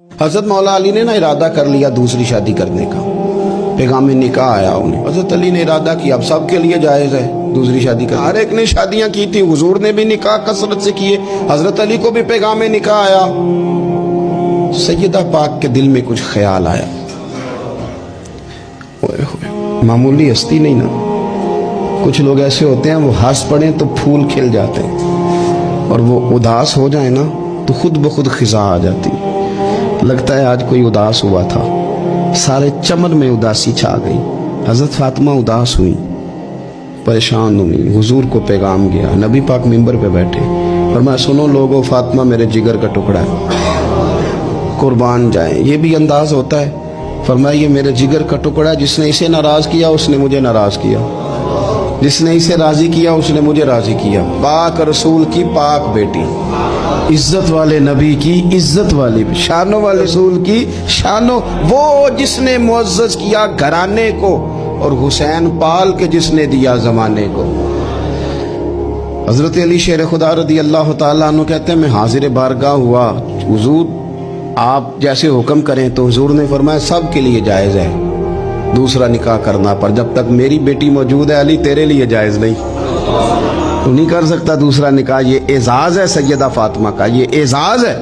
حضرت مولا علی نے ارادہ کر لیا دوسری شادی کرنے کا، پیغام نکاح آیا انہیں، حضرت علی نے ارادہ کیا اب سب کے لیے جائز ہے دوسری شادی کرنا، ہر ایک نے شادیاں کی تھی، حضور نے بھی نکاح کثرت سے کیے، حضرت علی کو بھی پیغام نکاح آیا، سیدہ پاک کے دل میں کچھ خیال آیا، معمولی ہستی نہیں نا، کچھ لوگ ایسے ہوتے ہیں وہ ہنس پڑیں تو پھول کھل جاتے ہیں، اور وہ اداس ہو جائیں نا تو خود بخود خزاں آ جاتی، لگتا ہے آج کوئی اداس ہوا تھا، سارے چمن میں اداسی چھا گئی، حضرت فاطمہ اداس ہوئی، پریشان ہوئی، حضور کو پیغام گیا، نبی پاک منبر پہ بیٹھے، فرمایا سنو لوگو، فاطمہ میرے جگر کا ٹکڑا ہے، قربان جائیں، یہ بھی انداز ہوتا ہے، فرمایا یہ میرے جگر کا ٹکڑا ہے، جس نے اسے ناراض کیا اس نے مجھے ناراض کیا، جس نے اسے راضی کیا اس نے مجھے راضی کیا، پاک رسول کی پاک بیٹی، عزت والے نبی کی عزت والی، شانوں والے رسول کی شانوں، وہ جس نے معزز کیا گھرانے کو اور حسین پال کے جس نے دیا زمانے کو۔ حضرت علی شیر خدا رضی اللہ تعالیٰ عنہ کہتے ہیں میں حاضر بارگاہ ہوا، حضور آپ جیسے حکم کریں، تو حضور نے فرمایا سب کے لیے جائز ہے دوسرا نکاح کرنا، پر جب تک میری بیٹی موجود ہے علی تیرے لیے جائز نہیں، تو نہیں کر سکتا دوسرا نکاح، یہ اعزاز ہے سیدہ فاطمہ کا، یہ اعزاز ہے۔